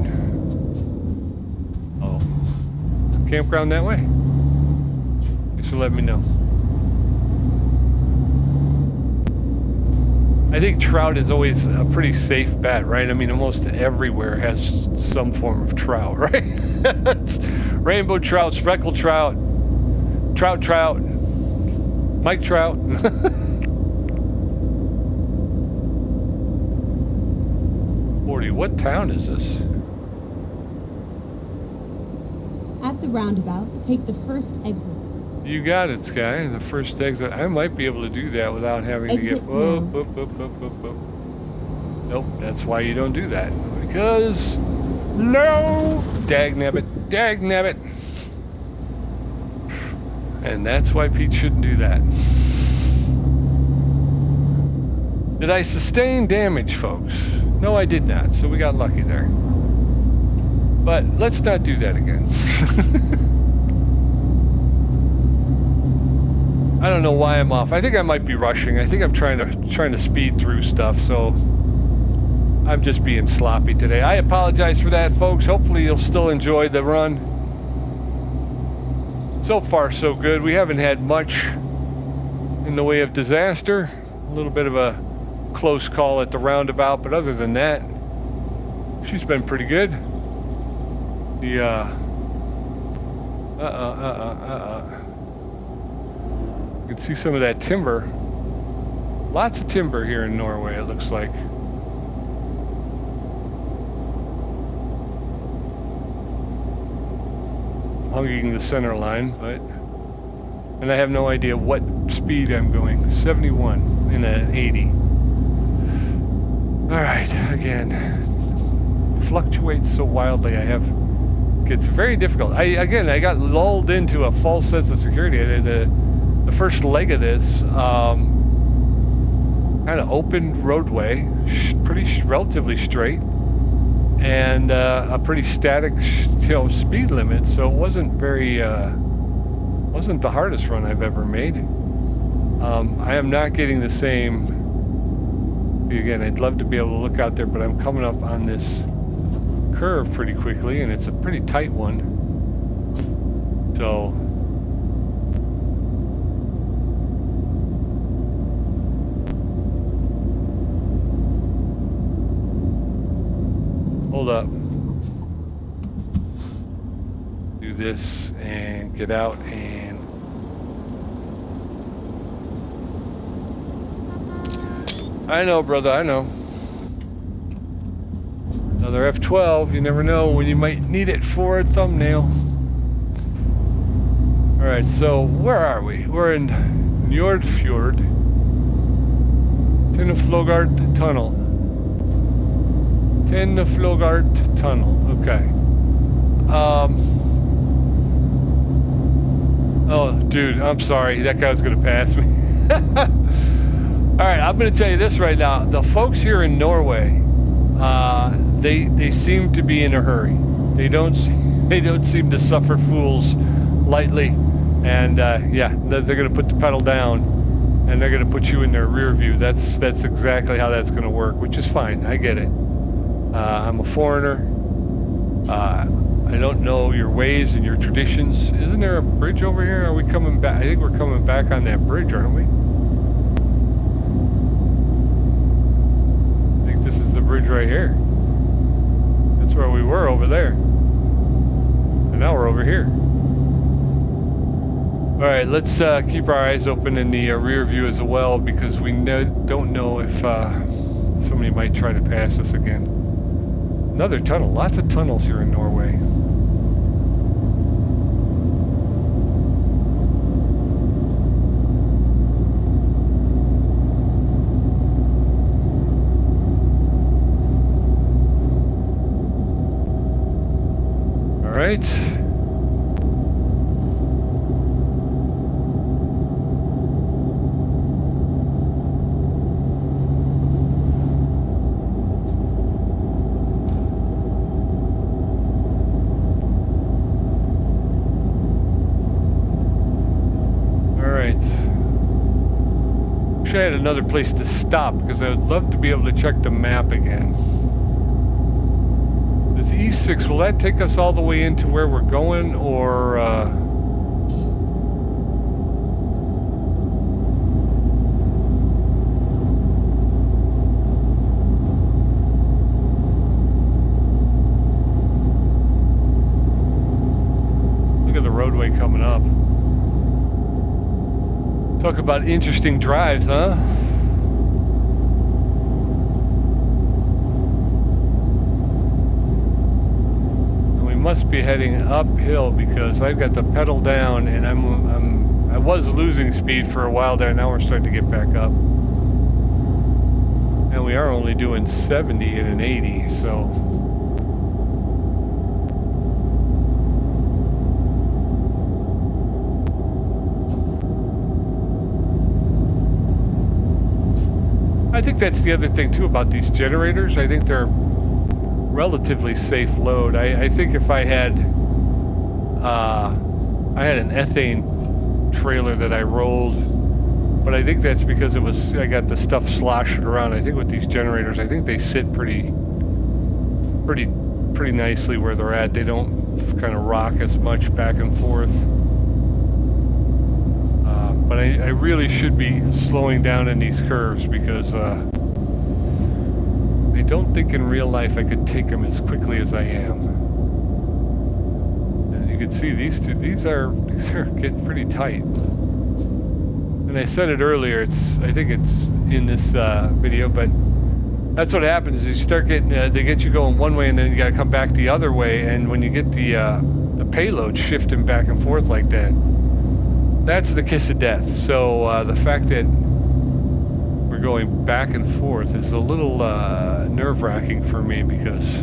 Oh, it's a campground that way? Thanks for letting me know. I think trout is always a pretty safe bet, right? I mean, almost everywhere has some form of trout, right? It's rainbow trout, speckled trout, trout, Mike Trout. What town is this? At the roundabout, take the first exit. You got it, Sky. The first exit. I might be able to do that without having to get... Whoop. Nope, that's why you don't do that. Because... No! Dagnabbit. And that's why Pete shouldn't do that. Did I sustain damage, folks? No, I did not, so we got lucky there. But let's not do that again. I don't know why I'm off. I think I might be rushing. I think I'm trying to speed through stuff, so I'm just being sloppy today. I apologize for that, folks. Hopefully you'll still enjoy the run. So far, so good. We haven't had much in the way of disaster. A little bit of a close call at the roundabout, but other than that, she's been pretty good. The you can see some of that timber. Lots of timber here in Norway, it looks like. Hugging the center line, and I have no idea what speed I'm going. 71 in an 80. All right, again, fluctuates so wildly. It's very difficult. I got lulled into a false sense of security. The first leg of this, kind of open roadway, relatively straight, and a pretty static, speed limit. So it wasn't wasn't the hardest run I've ever made. I am not getting the same. Again, I'd love to be able to look out there, but I'm coming up on this curve pretty quickly, and it's a pretty tight one. So hold up. Do this and get out and I know, brother, I know. Another F12, you never know when you might need it for a thumbnail. Alright, so where are we? We're in Njordfjord. Tinneflogart Tunnel. Okay. Oh, dude, I'm sorry. That guy was going to pass me. Alright, I'm going to tell you this right now. The folks here in Norway, they seem to be in a hurry. They don't seem to suffer fools lightly. And yeah, they're going to put the pedal down, and they're going to put you in their rear view. That's exactly how that's going to work, which is fine. I get it. I'm a foreigner. I don't know your ways and your traditions. Isn't there a bridge over here? Are we coming back? I think we're coming back on that bridge, aren't we? I think this is the bridge right here. That's where we were over there. And now we're over here. Alright, let's keep our eyes open in the rear view as well, because we don't know if somebody might try to pass us again. Another tunnel. Lots of tunnels here in Norway. All right. another place to stop because I would love to be able to check the map again. This E6, will that take us all the way into where we're going, or look at the roadway coming up. Talk about interesting drives, huh? And we must be heading uphill because I've got the pedal down, and I was losing speed for a while there. Now we're starting to get back up, and we are only doing 70 in an 80, so. I think that's the other thing too about these generators. I think they're relatively safe load. I think if I had an ethane trailer that I rolled, but I think that's because I got the stuff sloshed around. I think with these generators, I think they sit pretty nicely where they're at. They don't kind of rock as much back and forth. But I really should be slowing down in these curves because I don't think in real life I could take them as quickly as I am. And you can see these are getting pretty tight. And I said it earlier, I think it's in this video, but that's what happens is you start getting, they get you going one way and then you gotta come back the other way, and when you get the payload shifting back and forth like that, that's the kiss of death. So the fact that we're going back and forth is a little nerve-wracking for me because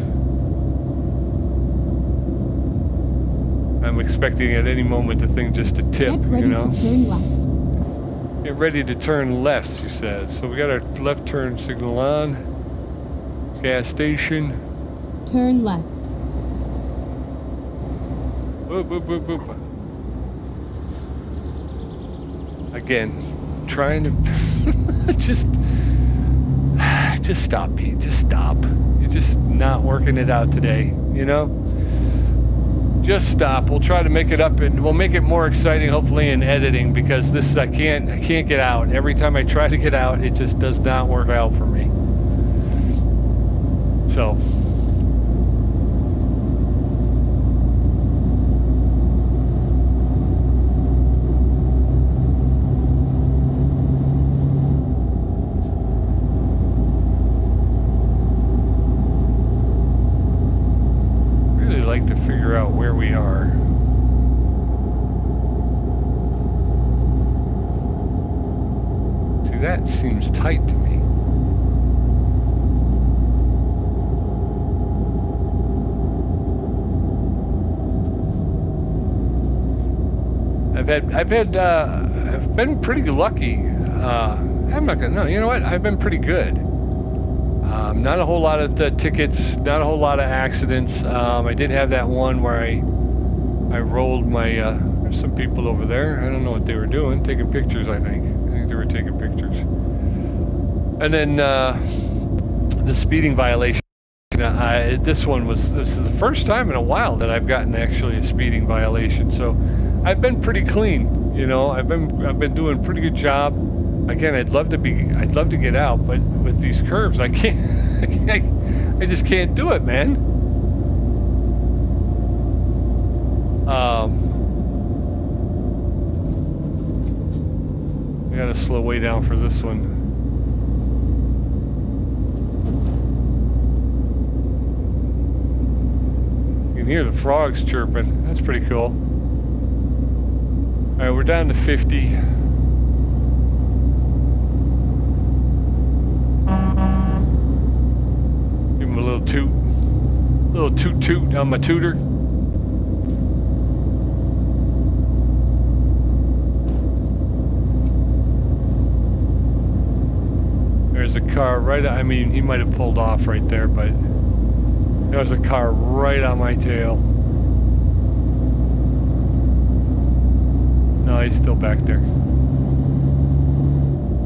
I'm expecting at any moment the thing just to tip, you know? Get ready to turn left, she says. So we got our left turn signal on. Gas station. Turn left. Boop, boop, boop, boop. Again, trying to just stop, Pete. Just stop. You're just not working it out today, you know? Just stop. We'll try to make it up, and we'll make it more exciting, hopefully, in editing, because this I can't get out. Every time I try to get out, it just does not work out for me. So. Out where we are. See, that seems tight to me. I've been pretty lucky. I'm not gonna, no, you know what? I've been pretty good. Not a whole lot of tickets, not a whole lot of accidents. I did have that one where I rolled my, there's some people over there. I don't know what they were doing, taking pictures, I think they were taking pictures. And then the speeding violation, this is the first time in a while that I've gotten actually a speeding violation. So I've been pretty clean, you know. I've been doing a pretty good job. Again, I'd love to get out, but with these curves, I can't. I just can't do it, man. I gotta slow way down for this one. You can hear the frogs chirping. That's pretty cool. All right, we're down to 50. A little toot on my tutor. There's a car right, I mean, he might have pulled off right there, but there's a car right on my tail. No, he's still back there.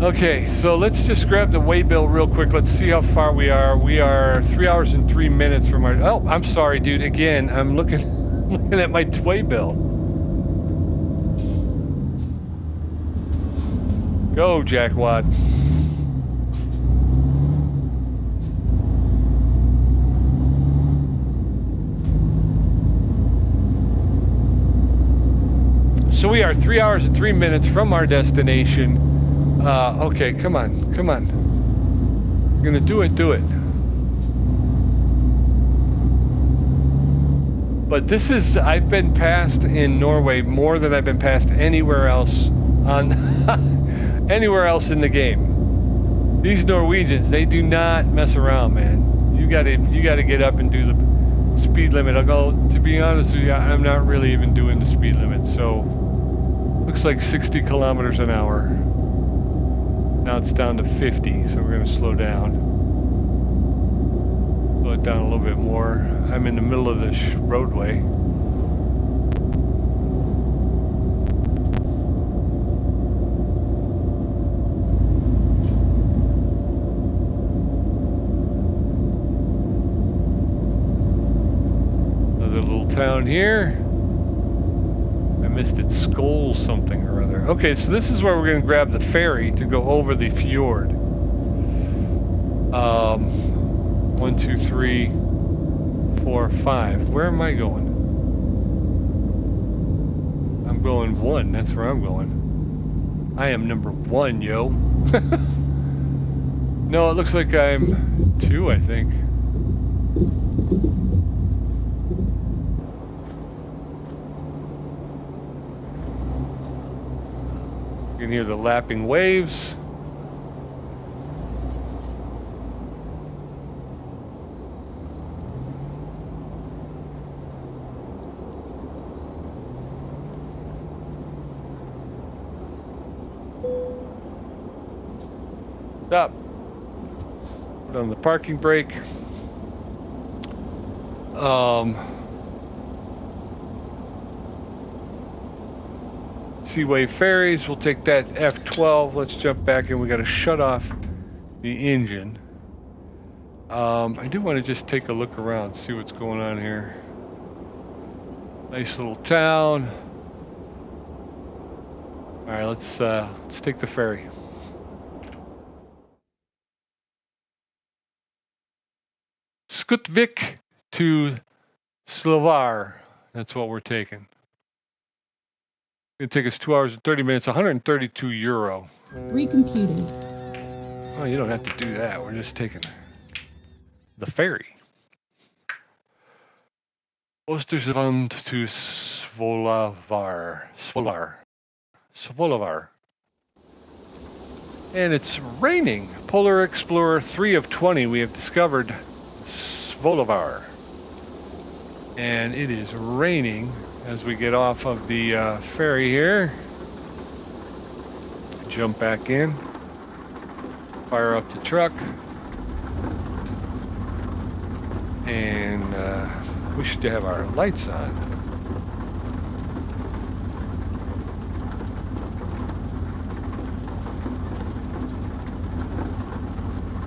Okay, so let's just grab the waybill real quick. Let's see how far we are. We are 3 hours and 3 minutes from our... Oh, I'm sorry, dude. Again, I'm looking at my waybill. Go, Jackwad. So we are 3 hours and 3 minutes from our destination. Okay, come on, come on. You're gonna do it, do it. But this is, I've been passed in Norway more than I've been passed anywhere else on, anywhere else in the game. These Norwegians, they do not mess around, man. You gotta get up and do the speed limit. I'll go, to be honest with you, I'm not really even doing the speed limit, so looks like 60 kilometers an hour. Now it's down to 50, so we're going to slow down. Slow it down a little bit more. I'm in the middle of this roadway. Another little town here. I missed it. Skol something or other. Okay, so this is where we're going to grab the ferry to go over the fjord. 1, 2, 3, 4, 5. Where am I going? I'm going 1. That's where I'm going. I am number 1, yo. No, it looks like I'm 2, I think. You can hear the lapping waves. Stop. Put on the parking brake. Seaway ferries, we'll take that F12. Let's jump back and we got to shut off the engine. I do want to just take a look around, see what's going on here. Nice little town. All right, let's take the ferry. Skutvik to Svolvaer. That's what we're taking. It take us 2 hours and 30 minutes, 132 euro. Recomputing. Oh, you don't have to do that. We're just taking the ferry. Ostersund to Svolvaer. Svolvaer. And it's raining. Polar Explorer 3 of 20. We have discovered Svolvaer. And it is raining as we get off of the ferry here. Jump back in. Fire up the truck. And we should have our lights on.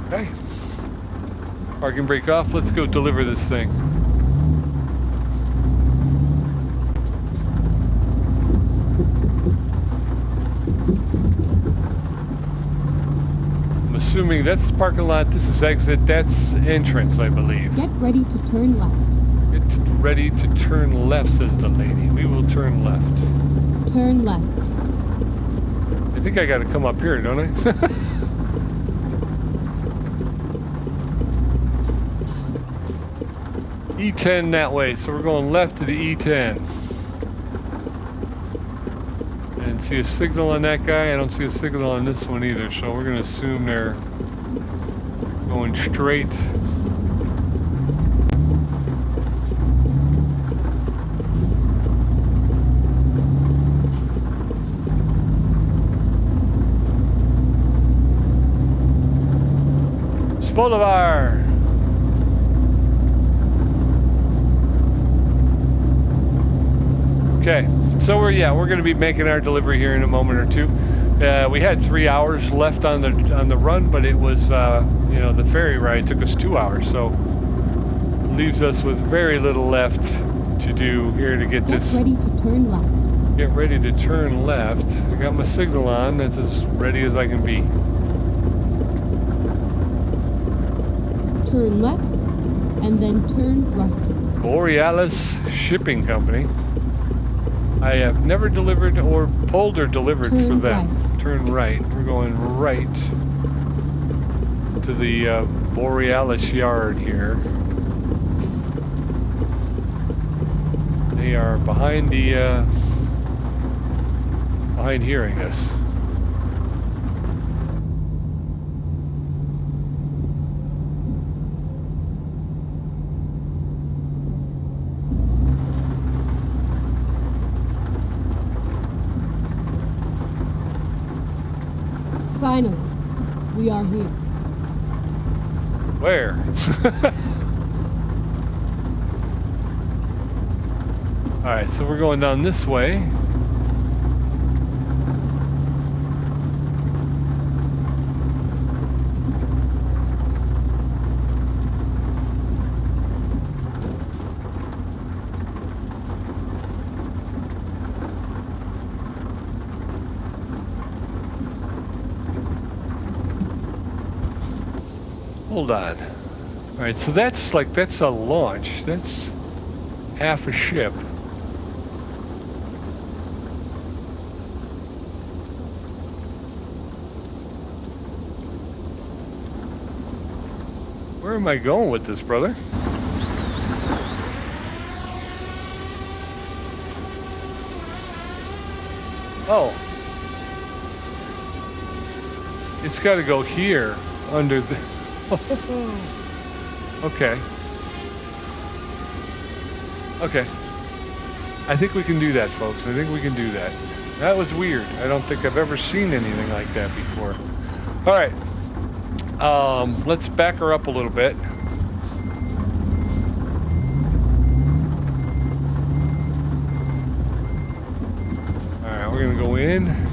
Okay. Parking brake off. Let's go deliver this thing. I'm assuming that's the parking lot. This is exit. That's entrance, I believe. Get ready to turn left. Get ready to turn left, says the lady. We will turn left. Turn left. I think I got to come up here, don't I? E10 that way, so we're going left to the E10. And see a signal on that guy? I don't see a signal on this one either, so we're going to assume they're going straight. Svolvaer! Okay, so we're going to be making our delivery here in a moment or two. We had 3 hours left on the run, but it was you know, the ferry ride took us 2 hours, so leaves us with very little left to do here to get this. Ready to turn left. Get ready to turn left. I got my signal on. That's as ready as I can be. Turn left, and then turn right. Borealis Shipping Company. I have never delivered or pulled or delivered for them. Right. Turn right. We're going right to the Borealis yard here. They are behind the behind here, I guess. Finally, we are here. Where? Alright, so we're going down this way. Hold on. Alright, so that's a launch. That's half a ship. Where am I going with this, brother? Oh. It's got to go here under the... Okay. Okay. I think we can do that, folks. I think we can do that. That was weird. I don't think I've ever seen anything like that before. All right. Let's back her up a little bit. All right, we're gonna go in.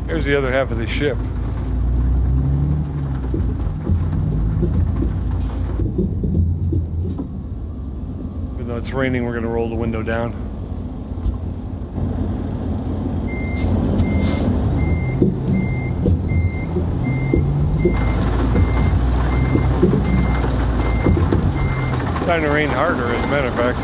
Here's the other half of the ship. Even though it's raining, we're going to roll the window down. It's starting to rain harder, as a matter of fact.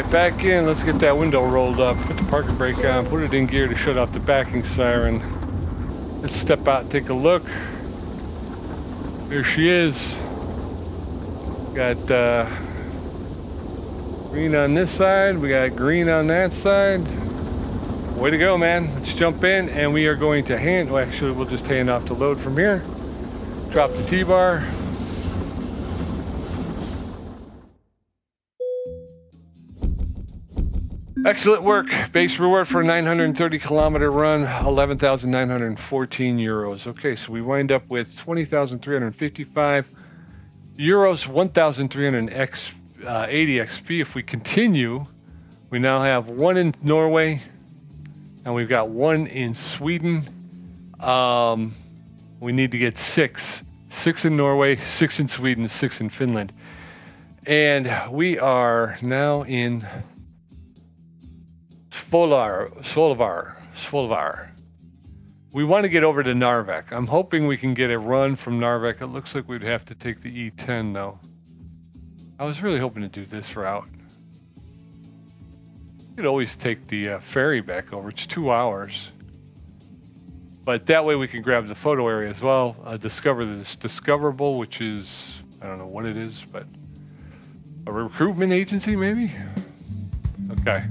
Back in, let's get that window rolled up, put the parking brake on, put it in gear to shut off the backing siren. Let's step out and take a look. There she is. Got green on this side, we got green on that side. Way to go, man. Let's jump in and we are going to well, actually we'll just hand off the load from here. Drop the T-bar. Excellent work. Base reward for a 930 kilometer run, 11,914 euros. Okay, so we wind up with 20,355 euros, 1,380 XP. If we continue, we now have one in Norway, and we've got 1 in Sweden. We need to get 6. 6 in Norway, 6 in Sweden, 6 in Finland. And we are now in Svolvaer. We want to get over to Narvik. I'm hoping we can get a run from Narvik. It looks like we'd have to take the E10 though. I was really hoping to do this route. You could always take the ferry back over. It's 2 hours. But that way we can grab the photo area as well. Discover this discoverable, which is, I don't know what it is, but a recruitment agency maybe? Okay.